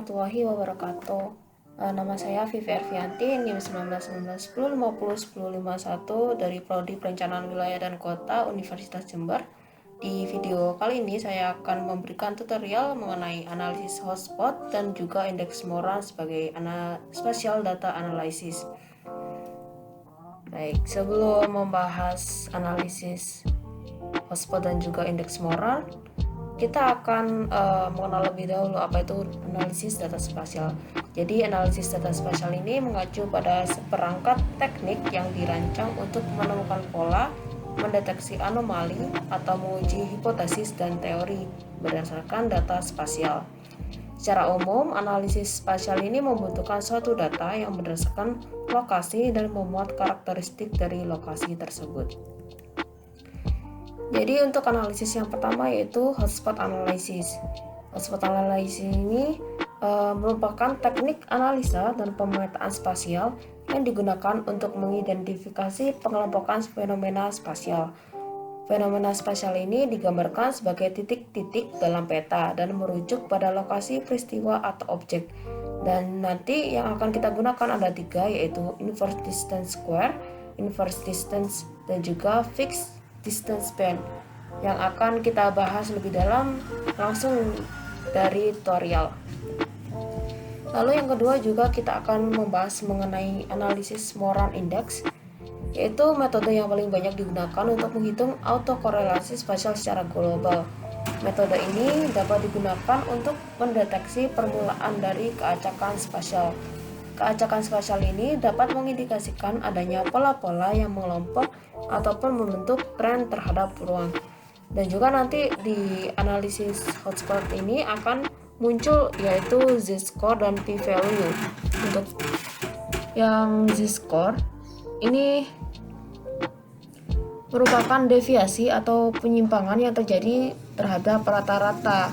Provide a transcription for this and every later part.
warahmatullahi wabarakatuh. Nama saya Vivi Ervianti, NIM 191910501051 dari Prodi Perencanaan Wilayah dan Kota Universitas Jember. Di video kali ini saya akan memberikan tutorial mengenai analisis hotspot dan juga indeks Moran sebagai spatial data analysis. Baik, sebelum membahas analisis hotspot dan juga indeks Moran, kita akan mengenal lebih dahulu apa itu analisis data spasial. Jadi analisis data spasial ini mengacu pada seperangkat teknik yang dirancang untuk menemukan pola, mendeteksi anomali, atau menguji hipotesis dan teori berdasarkan data spasial. Secara umum, analisis spasial ini membutuhkan suatu data yang berdasarkan lokasi dan memuat karakteristik dari lokasi tersebut. Jadi untuk analisis yang pertama yaitu hotspot analysis. Hotspot analysis ini merupakan teknik analisa dan pemetaan spasial yang digunakan untuk mengidentifikasi pengelompokan fenomena spasial. Fenomena spasial ini digambarkan sebagai titik-titik dalam peta dan merujuk pada lokasi peristiwa atau objek. Dan nanti yang akan kita gunakan ada 3, yaitu inverse distance square, inverse distance, dan juga fixed distance band, yang akan kita bahas lebih dalam langsung dari tutorial. Lalu yang kedua juga kita akan membahas mengenai analisis Moran Index, yaitu metode yang paling banyak digunakan untuk menghitung autokorelasi spasial secara global. Metode ini dapat digunakan untuk mendeteksi permulaan dari keacakan spasial. Keacakan spasial ini dapat mengindikasikan adanya pola-pola yang mengelompok ataupun membentuk tren terhadap ruang. Dan juga nanti di analisis hotspot ini akan muncul yaitu z-score dan p-value. Untuk yang z-score ini merupakan deviasi atau penyimpangan yang terjadi terhadap rata-rata.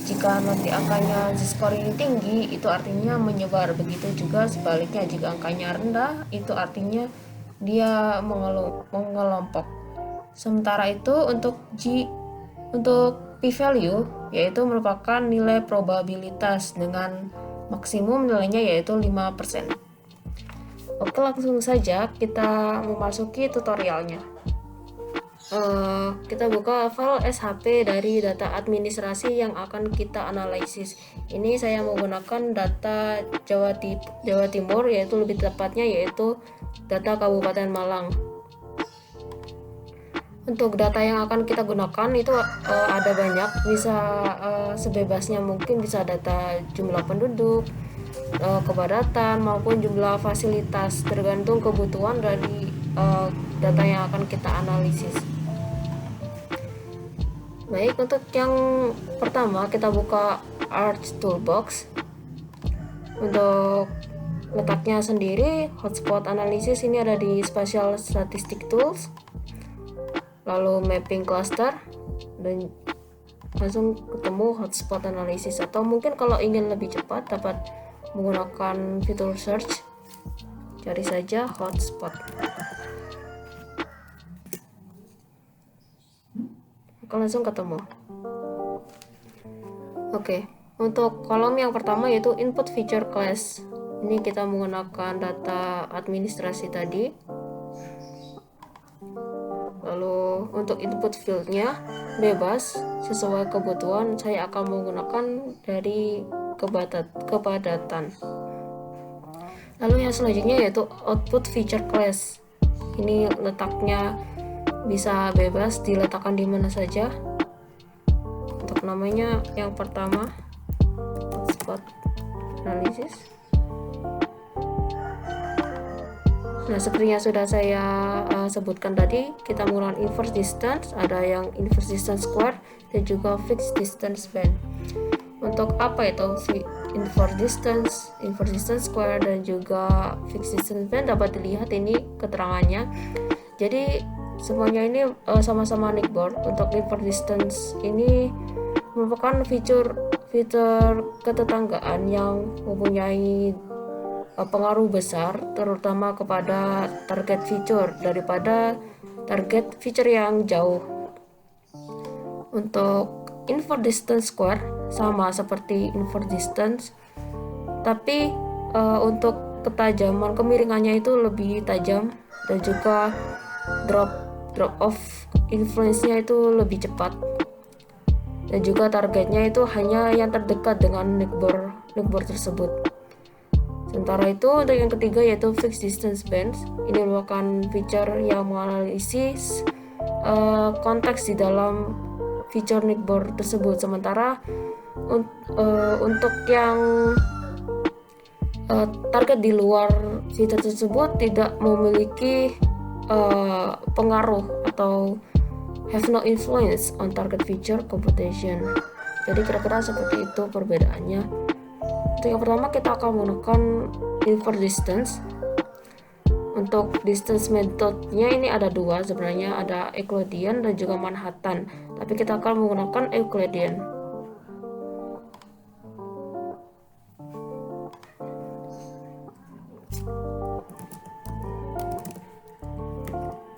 Jika nanti angkanya z-score ini tinggi, itu artinya menyebar. Begitu juga sebaliknya, jika angkanya rendah, itu artinya dia mengelompok. Sementara itu untuk p-value, yaitu merupakan nilai probabilitas dengan maksimum nilainya yaitu 5%. Oke, langsung saja kita memasuki tutorialnya. Kita buka file SHP dari data administrasi yang akan kita analisis. Ini saya menggunakan data Jawa Timur, yaitu lebih tepatnya yaitu data Kabupaten Malang. Untuk data yang akan kita gunakan itu ada banyak, bisa sebebasnya, mungkin bisa data jumlah penduduk, kepadatan, maupun jumlah fasilitas, tergantung kebutuhan dari data yang akan kita analisis. Baik, untuk yang pertama kita buka Arch Toolbox. Untuk letaknya sendiri, hotspot analysis ini ada di Spatial Statistic Tools, lalu Mapping Cluster, dan langsung ketemu hotspot analysis. Atau mungkin kalau ingin lebih cepat dapat menggunakan fitur search, cari saja hotspot. Akan langsung ketemu. Oke, untuk kolom yang pertama yaitu input feature class. Ini kita menggunakan data administrasi tadi. Lalu untuk input fieldnya bebas sesuai kebutuhan. Saya akan menggunakan dari kepadatan. Lalu yang selanjutnya yaitu output feature class. Ini letaknya bisa bebas diletakkan di mana saja. Untuk namanya yang pertama hotspot analysis. Nah, seperti yang sudah saya sebutkan tadi, kita menggunakan inverse distance, ada yang inverse distance square dan juga fixed distance band. Untuk apa itu inverse distance square dan juga fixed distance band dapat dilihat ini keterangannya. Jadi semuanya ini sama-sama nickboard. Untuk inverse distance ini merupakan fitur ketetanggaan yang mempunyai pengaruh besar terutama kepada target feature daripada target feature yang jauh. Untuk inverse distance square sama seperti inverse distance, tapi untuk ketajaman kemiringannya itu lebih tajam, dan juga drop off influence-nya itu lebih cepat, dan juga targetnya itu hanya yang terdekat dengan neckbore tersebut. Sementara itu untuk yang ketiga yaitu fixed distance bands. Ini merupakan feature yang menganalisis konteks di dalam feature neckbore tersebut. Sementara untuk yang target di luar fitur tersebut tidak memiliki pengaruh atau have no influence on target feature computation. Jadi kira-kira seperti itu perbedaannya. Untuk yang pertama kita akan menggunakan inverse distance. Untuk distance methodnya ini ada dua sebenarnya, ada Euclidean dan juga Manhattan, tapi kita akan menggunakan Euclidean.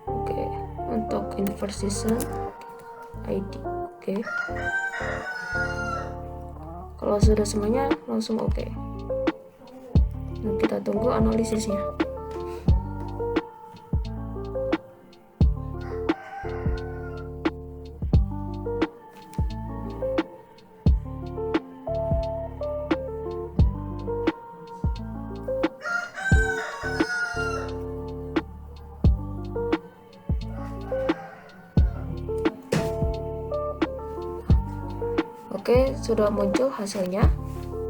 Oke, untuk inverse distance ID. Oke. Kalau sudah semuanya langsung oke. Nah, kita tunggu analisisnya. Oke, sudah muncul hasilnya,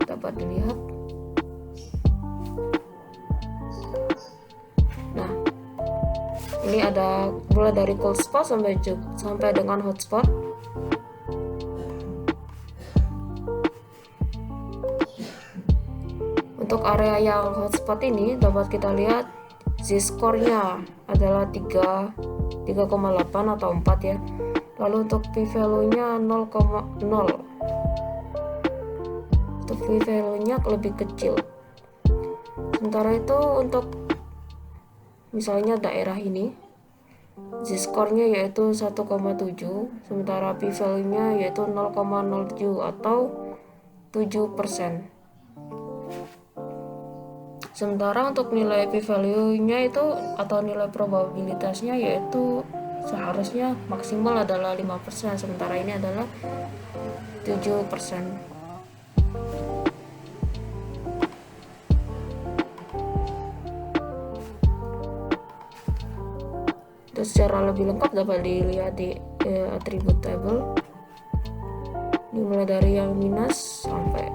dapat dilihat. Nah, ini ada mulai dari cold spot sampai dengan hotspot. Untuk area yang hotspot ini dapat kita lihat z-score-nya adalah 3,8 atau 4 ya. Lalu untuk p-value-nya 0,0. Untuk p-value-nya lebih kecil. Sementara itu untuk misalnya daerah ini z-score-nya yaitu 1,7, sementara p-value-nya yaitu 0,07 atau 7%. Sementara untuk nilai p-value-nya itu atau nilai probabilitasnya yaitu seharusnya maksimal adalah 5%, sementara ini adalah 7%. Itu secara lebih lengkap dapat dilihat di attribute table. Ini mulai dari yang minus sampai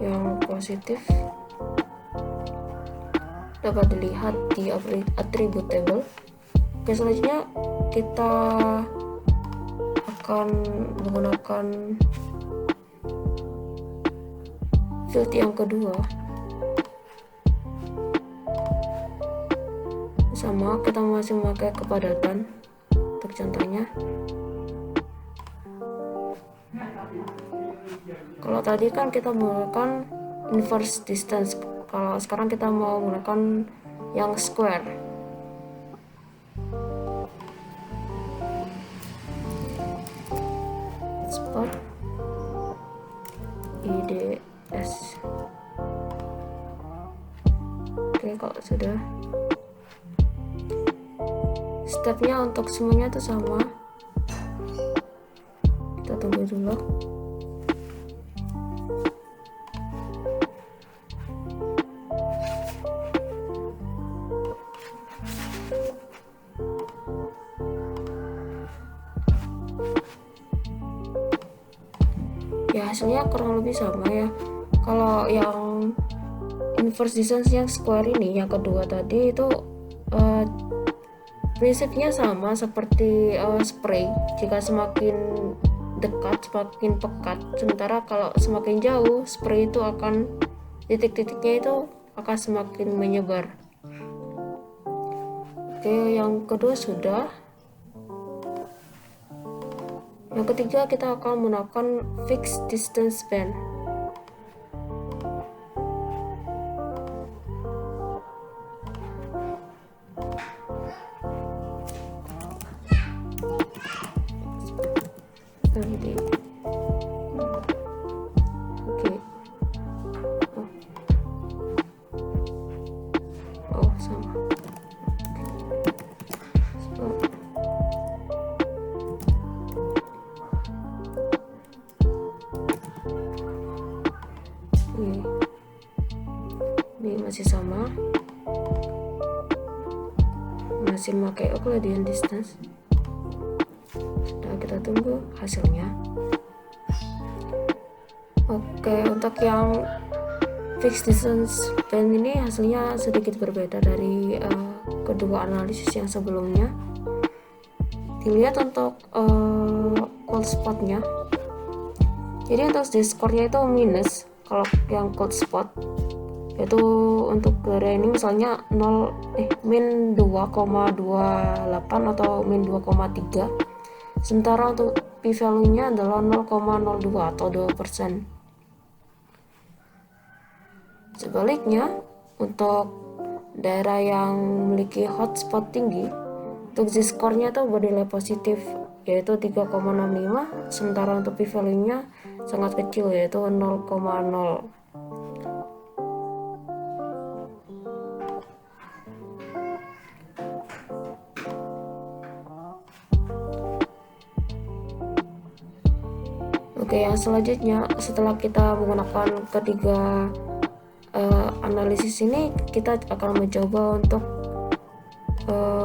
yang positif dapat dilihat di attribute table. Oke, selanjutnya kita akan menggunakan field yang kedua. Sama, kita masih memakai kepadatan untuk contohnya. Kalau tadi kan kita menggunakan inverse distance, kalau sekarang kita mau menggunakan yang square. Spot IDS. Oke, kalau sudah, stepnya untuk semuanya itu sama. Kita tunggu dulu. Ya, hasilnya kurang lebih sama ya. Kalau yang inverse distance yang square ini yang kedua tadi itu prinsipnya sama seperti spray. Jika semakin dekat semakin pekat, sementara kalau semakin jauh spray itu akan titik-titiknya itu akan semakin menyebar. Oke, yang kedua sudah. Yang ketiga kita akan menggunakan fixed distance band. Oke, Ini masih sama, masih memakai Euclidean distance. Nah, kita tunggu hasilnya. Oke, untuk yang fixed distance band ini hasilnya sedikit berbeda dari kedua analisis yang sebelumnya. Dilihat untuk cold spotnya, jadi untuk Z-score-nya itu minus kalau yang cold spot, yaitu untuk area ini misalnya min 2,28 atau min 2,3, sementara untuk p-value nya adalah 0,02 atau 2%. Sebaliknya, untuk daerah yang memiliki hotspot tinggi, untuk Z-score nya itu bernilai positif, yaitu 3,65, sementara untuk p-value nya sangat kecil, yaitu 0,0. Oke, yang selanjutnya setelah kita menggunakan ketiga analisis ini, kita akan mencoba untuk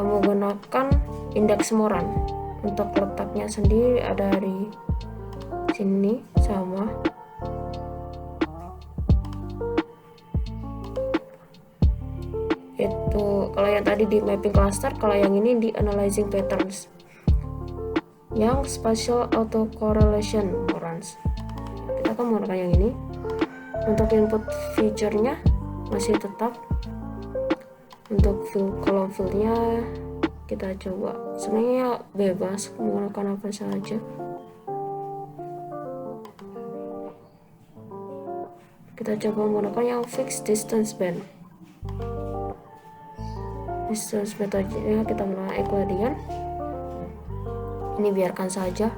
menggunakan indeks Moran. Untuk letaknya sendiri ada di sini sama. Itu kalau yang tadi di mapping cluster, kalau yang ini di analyzing patterns. Yang spatial autocorrelation Morans. Kita akan menggunakan yang ini. Untuk input feature-nya masih tetap. Untuk kolom fill-nya kita coba. Sebenarnya bebas menggunakan apa saja. Kita coba menggunakan yang fixed distance band. Distance metodenya kita menggunakan Euclidean. Ini biarkan saja.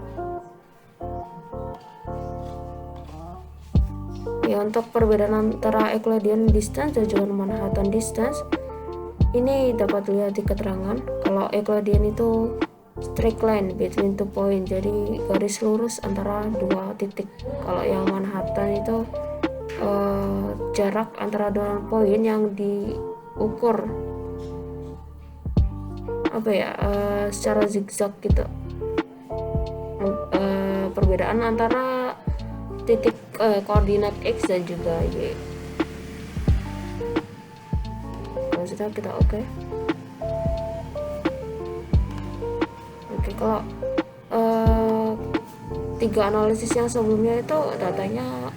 Ya, untuk perbedaan antara Euclidean distance dan juga Manhattan distance, ini dapat dilihat di keterangan. Kalau Euclidean itu straight line between two point, jadi garis lurus antara dua titik. Kalau yang Manhattan itu jarak antara dua poin yang diukur secara zigzag gitu. Perbedaan antara titik koordinat X dan juga Y. Kalau sudah kita oke. Kalau tiga analisis yang sebelumnya itu datanya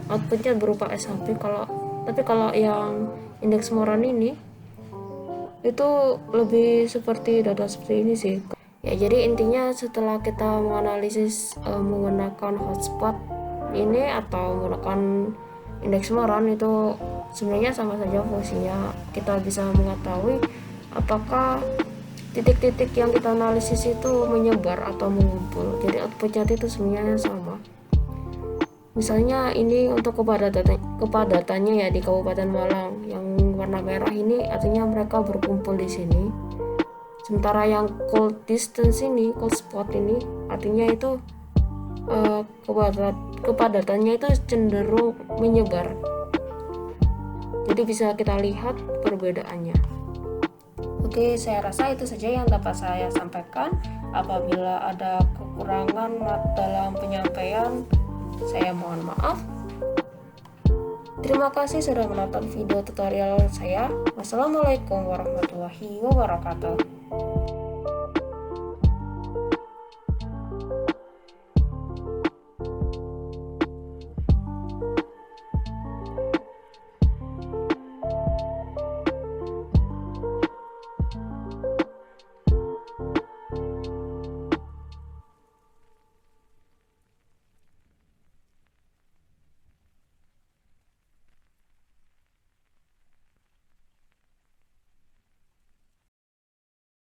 outputnya berupa SHP. Tapi kalau yang indeks Moran ini itu lebih seperti data seperti ini sih. Ya, jadi intinya setelah kita menganalisis menggunakan hotspot ini atau menggunakan indeks Moran, itu sebenarnya sama saja fungsinya. Kita bisa mengetahui apakah titik-titik yang kita analisis itu menyebar atau mengumpul. Jadi outputnya itu sebenarnya sama. Misalnya ini untuk kepadatannya ya di Kabupaten Malang, yang warna merah ini artinya mereka berkumpul di sini. Sementara yang cold distance ini, cold spot ini artinya itu kepadatannya itu cenderung menyebar. Jadi bisa kita lihat perbedaannya. Oke, saya rasa itu saja yang dapat saya sampaikan. Apabila ada kekurangan dalam penyampaian, saya mohon maaf. Terima kasih sudah menonton video tutorial saya. Wassalamualaikum warahmatullahi wabarakatuh.